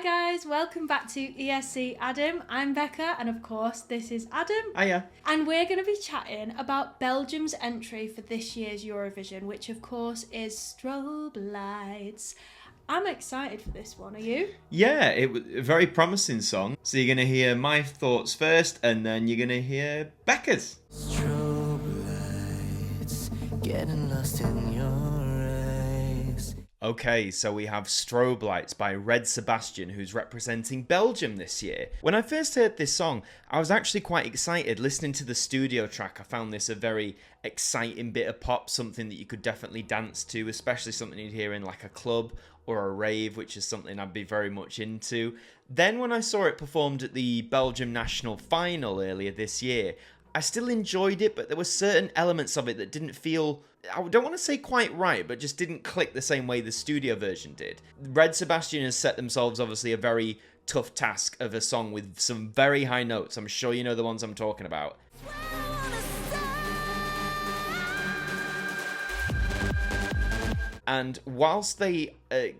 guys, welcome back to ESC Adam. I'm Becca, and of course this is Adam. Hiya. And we're going to be chatting about Belgium's entry for this year's Eurovision, which of course is Strobe Lights. I'm excited for this one, are you? Yeah, it was a very promising song. So you're going to hear my thoughts first, and then you're going to hear Becca's. Strobe lights, getting lost in your eyes. Okay, so we have Strobe Lights by RED SEBASTIAN, who's representing Belgium this year. When I first heard this song, I was actually quite excited. Listening to the studio track, I found this a very exciting bit of pop, something that you could definitely dance to, especially something you'd hear in like a club or a rave, which is something I'd be very much into. Then when I saw it performed at the Belgium national final earlier this year, I still enjoyed it, but there were certain elements of it that didn't feel, I don't want to say quite right, but just didn't click the same way the studio version did. RED SEBASTIAN has set themselves obviously a very tough task of a song with some very high notes. I'm sure you know the ones I'm talking about. And whilst they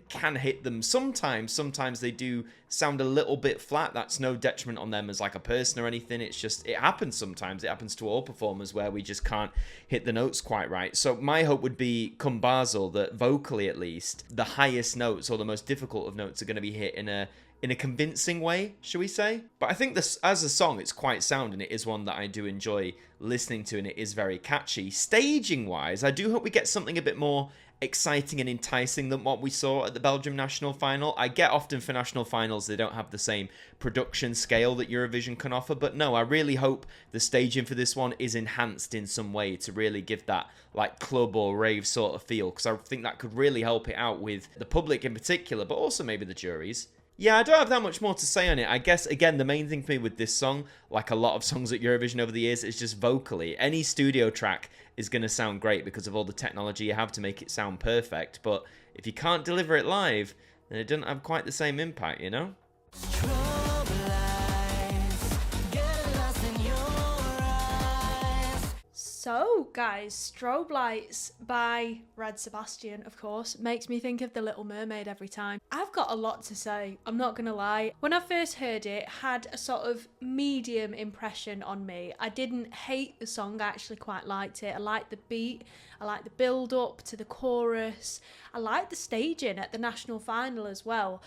can hit them sometimes they do sound a little bit flat. That's no detriment on them as like a person or anything. It's just, it happens sometimes. It happens to all performers where we just can't hit the notes quite right. So my hope would be, come Basel, that vocally at least, the highest notes or the most difficult of notes are going to be hit in a convincing way, shall we say? But I think this, as a song, it's quite sound, and it is one that I do enjoy listening to, and it is very catchy. Staging-wise, I do hope we get something a bit more exciting and enticing than what we saw at the Belgium national final. I get often for national finals they don't have the same production scale that Eurovision can offer, but no, I really hope the staging for this one is enhanced in some way to really give that like club or rave sort of feel, because I think that could really help it out with the public in particular, but also maybe the juries. Yeah, I don't have that much more to say on it. I guess, again, the main thing for me with this song, like a lot of songs at Eurovision over the years, is just vocally. Any studio track is going to sound great because of all the technology you have to make it sound perfect. But if you can't deliver it live, then it doesn't have quite the same impact, you know? So, guys, Strobe Lights by RED SEBASTIAN, of course, makes me think of The Little Mermaid every time. I've got a lot to say, I'm not going to lie. When I first heard it, it had a sort of medium impression on me. I didn't hate the song, I actually quite liked it. I liked the beat, I liked the build-up to the chorus, I liked the staging at the national final as well.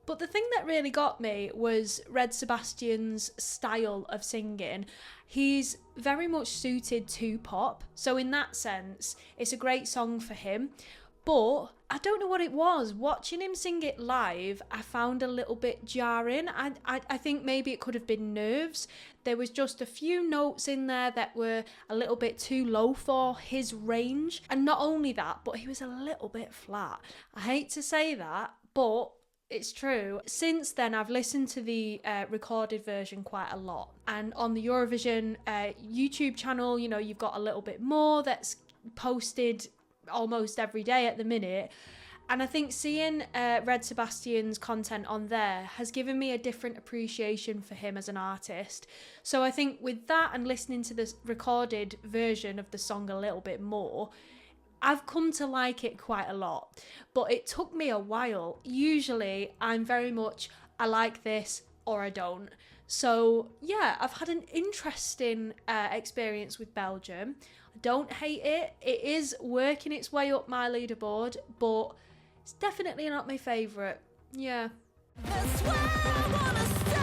But the thing that really got me was RED SEBASTIAN's style of singing. He's very much suited to pop, so in that sense, it's a great song for him. But I don't know what it was. Watching him sing it live, I found a little bit jarring. I think maybe it could have been nerves. There was just a few notes in there that were a little bit too low for his range. And not only that, but he was a little bit flat. I hate to say that, but it's true. Since then, I've listened to the recorded version quite a lot. And on the Eurovision YouTube channel, you know, you've got a little bit more that's posted almost every day at the minute. And I think seeing RED SEBASTIAN's content on there has given me a different appreciation for him as an artist. So I think with that and listening to this recorded version of the song a little bit more, I've come to like it quite a lot, but it took me a while. Usually I'm very much, I like this or I don't. So yeah, I've had an interesting experience with Belgium. I don't hate it. It is working its way up my leaderboard, but it's definitely not my favourite. Yeah. That's where I wanna start.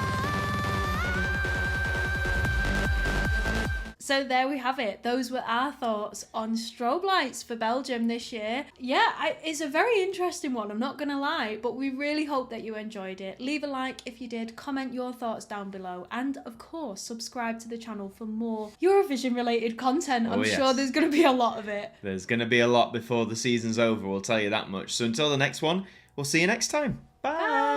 So there we have it. Those were our thoughts on Strobe Lights for Belgium this year. Yeah, it's a very interesting one, I'm not going to lie, but we really hope that you enjoyed it. Leave a like if you did, comment your thoughts down below, and of course, subscribe to the channel for more Eurovision related content. I'm sure there's going to be a lot of it. There's going to be a lot before the season's over, we'll tell you that much. So until the next one, we'll see you next time. Bye!